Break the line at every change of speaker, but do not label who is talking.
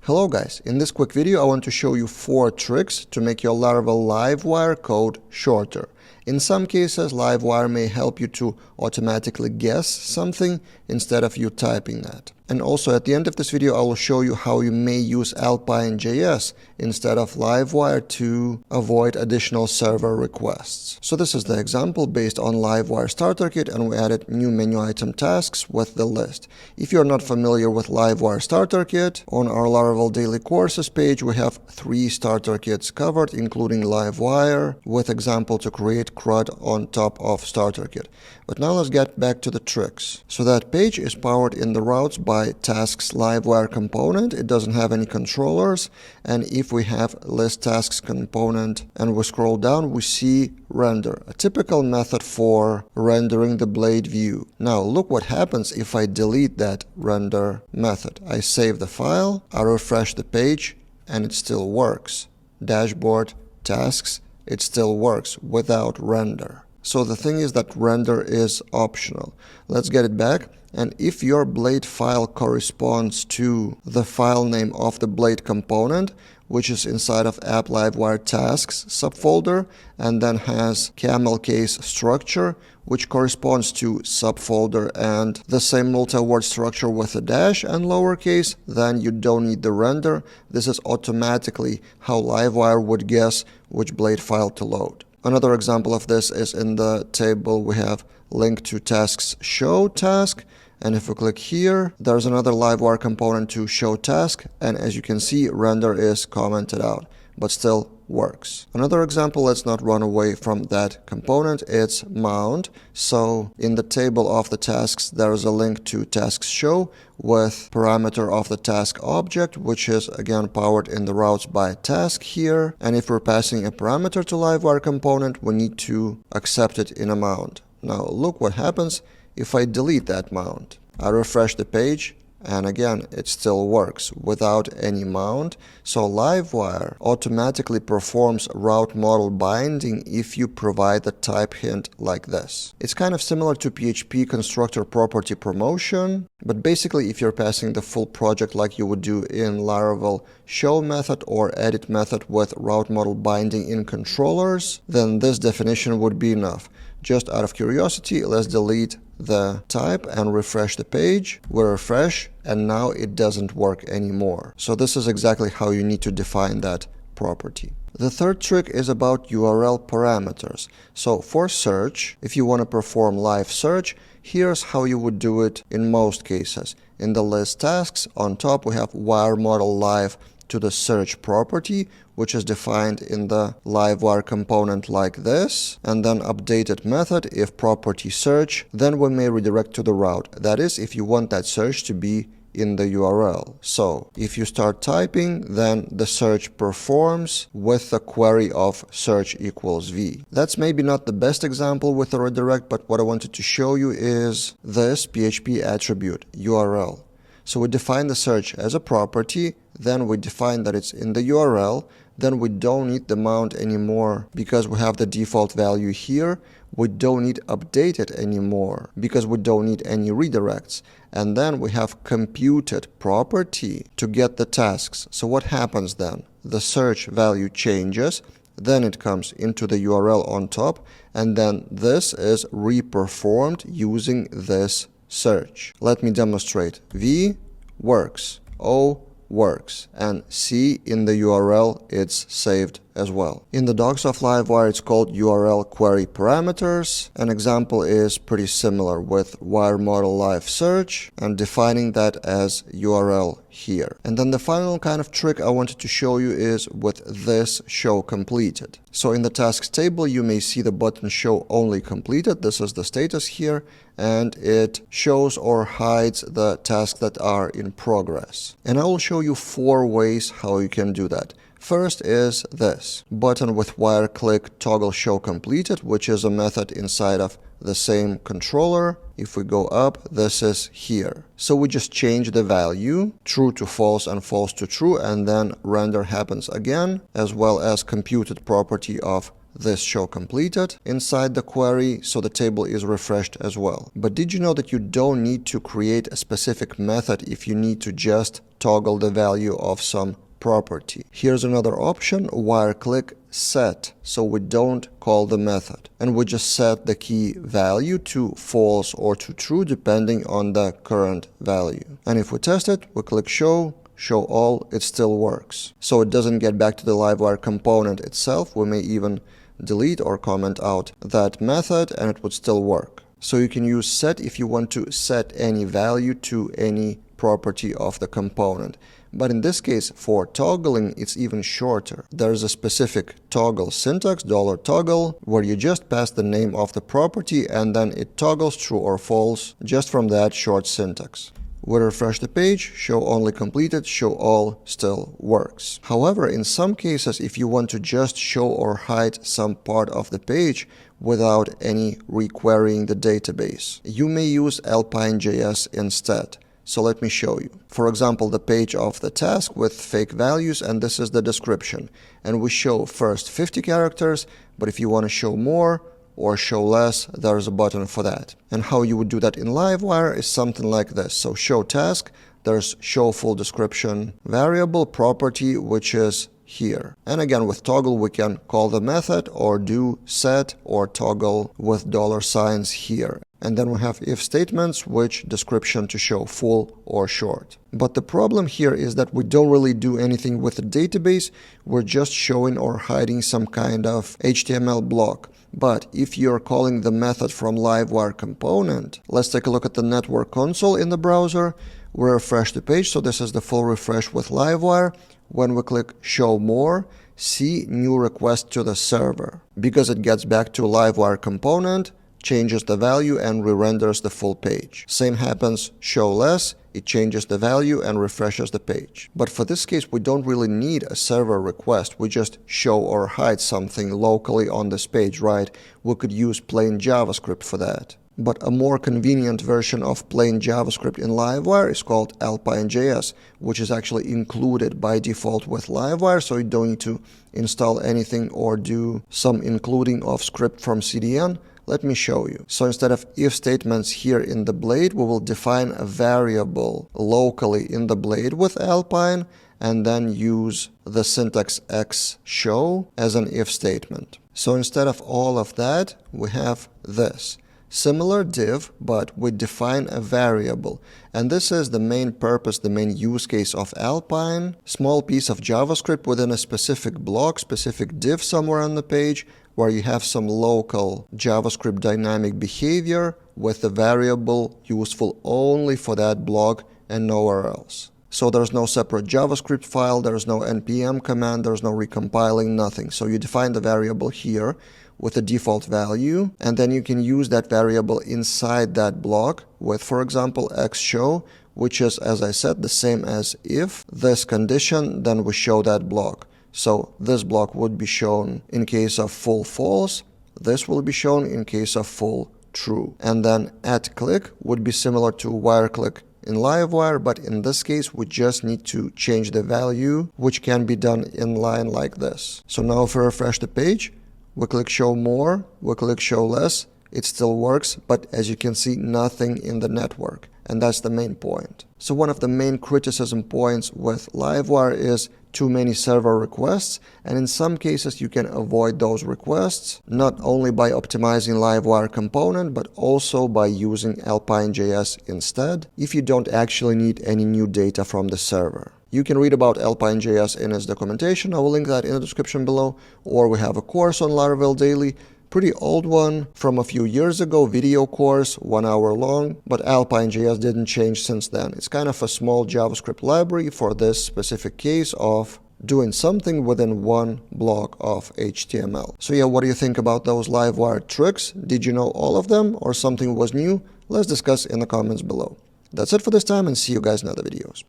Hello guys, in this quick video I want to show you 4 tricks to make your Laravel Livewire code shorter. In some cases, Livewire may help you to automatically guess something instead of you typing that. And also at the end of this video I will show you how you may use AlpineJS instead of Livewire to avoid additional server requests. So this is the example based on Livewire Starter Kit, and we added new menu item tasks with the list. If you're not familiar with Livewire Starter Kit, on our Laravel Daily Courses page we have 3 starter kits covered, including Livewire, with example to create CRUD on top of starter kit. But now let's get back to the tricks. So that page is powered in the routes by tasks Livewire component. It doesn't have any controllers, and if we have list tasks component and we scroll down, we see render, a typical method for rendering the blade view. Now look what happens if I delete that render method. I save the file, I refresh the page, and it still works. Dashboard, tasks, it still works without render. So the thing is that render is optional. Let's get it back. And if your blade file corresponds to the file name of the blade component, which is inside of app Livewire tasks subfolder, and then has camel case structure, which corresponds to subfolder and the same multi-word structure with a dash and lowercase, then you don't need the render. This is automatically how Livewire would guess which blade file to load. Another example of this is in the table we have link to tasks show task. And if we click here, there's another Livewire component to show task, and as you can see, render is commented out, but still works. Another example, let's not run away from that component, it's mount. So in the table of the tasks, there is a link to tasks show with parameter of the task object, which is again powered in the routes by task here. And if we're passing a parameter to Livewire component, we need to accept it in a mount. Now look what happens if I delete that mount. I refresh the page, and again it still works without any mount. So Livewire automatically performs route model binding if you provide the type hint like this. It's kind of similar to PHP constructor property promotion, but basically if you're passing the full project like you would do in Laravel show method or edit method with route model binding in controllers, then this definition would be enough. Just out of curiosity, let's delete the type and refresh the page. We refresh, and now it doesn't work anymore. So this is exactly how you need to define that property. The third trick is about URL parameters. So for search, if you want to perform live search, here's how you would do it in most cases. In the list tasks, on top we have wire model live to the search property, which is defined in the Livewire component like this, and then updated method if property search, then we may redirect to the route. That is, if you want that search to be in the URL. So if you start typing, then the search performs with the query of search equals v. That's maybe not the best example with a redirect, but what I wanted to show you is this PHP attribute, URL. So we define the search as a property, then we define that it's in the URL, then we don't need the mount anymore because we have the default value here. We don't need updated anymore because we don't need any redirects. And then we have computed property to get the tasks. So what happens then? The search value changes, then it comes into the URL on top, and then this is reperformed using this search. Let me demonstrate. V works, O works, and C in the URL it's saved as well. In the docs of Livewire it's called URL query parameters. An example is pretty similar with wire model live search and defining that as URL here. And then the final kind of trick I wanted to show you is with this show completed. So in the tasks table you may see the button show only completed. This is the status here, and it shows or hides the tasks that are in progress. And I will show you 4 ways how you can do that. First is this button with wire click toggle show completed, which is a method inside of the same controller. If we go up, this is here. So we just change the value true to false and false to true, and then render happens again, as well as computed property of this show completed inside the query, so the table is refreshed as well. But did you know that you don't need to create a specific method if you need to just toggle the value of some property? Here's another option, wire click set, so we don't call the method and we just set the key value to false or to true depending on the current value. And if we test it, we click show all, it still works. So it doesn't get back to the Livewire component itself. We may even delete or comment out that method and it would still work. So you can use set if you want to set any value to any property of the component. But in this case, for toggling, it's even shorter. There's a specific toggle syntax, $toggle, where you just pass the name of the property and then it toggles true or false just from that short syntax. We refresh the page, show only completed, show all still works. However, in some cases, if you want to just show or hide some part of the page without any requerying the database, you may use AlpineJS instead. So let me show you. For example, the page of the task with fake values, and this is the description. And we show first 50 characters, but if you want to show more or show less, there's a button for that. And how you would do that in Livewire is something like this. So show task, there's show full description variable property, which is here. And again, with toggle, we can call the method or do set or toggle with $signs here. And then we have if statements, which description to show full or short. But the problem here is that we don't really do anything with the database. We're just showing or hiding some kind of HTML block. But if you're calling the method from Livewire component, let's take a look at the network console in the browser. We refresh the page. So this is the full refresh with Livewire. When we click show more, see new request to the server. Because it gets back to Livewire component, changes the value and re-renders the full page. Same happens, show less, it changes the value and refreshes the page. But for this case, we don't really need a server request. We just show or hide something locally on this page, right? We could use plain JavaScript for that. But a more convenient version of plain JavaScript in Livewire is called AlpineJS, which is actually included by default with Livewire, so you don't need to install anything or do some including of script from CDN. Let me show you. So instead of if statements here in the blade, we will define a variable locally in the blade with Alpine and then use the syntax x show as an if statement. So instead of all of that, we have this. Similar div, but we define a variable. And this is the main purpose, the main use case of Alpine. Small piece of JavaScript within a specific block, specific div somewhere on the page, where you have some local JavaScript dynamic behavior with the variable useful only for that block and nowhere else. So there's no separate JavaScript file, there's no npm command, there's no recompiling, nothing. So you define the variable here with a default value, and then you can use that variable inside that block with, for example, xShow, which is, as I said, the same as if this condition, then we show that block. So this block would be shown in case of full false, this will be shown in case of full true. And then @click would be similar to wire click in Livewire, but in this case we just need to change the value, which can be done in line like this. So now if we refresh the page, we click show more, we click show less, it still works, but as you can see, nothing in the network. And that's the main point. So one of the main criticism points with Livewire is too many server requests, and in some cases you can avoid those requests, not only by optimizing Livewire component, but also by using AlpineJS instead, if you don't actually need any new data from the server. You can read about AlpineJS in its documentation, I will link that in the description below, or we have a course on Laravel Daily, pretty old one from a few years ago, video course, 1 hour long, but AlpineJS didn't change since then. It's kind of a small JavaScript library for this specific case of doing something within one block of HTML. So yeah, what do you think about those Livewire tricks? Did you know all of them or something was new? Let's discuss in the comments below. That's it for this time and see you guys in other videos.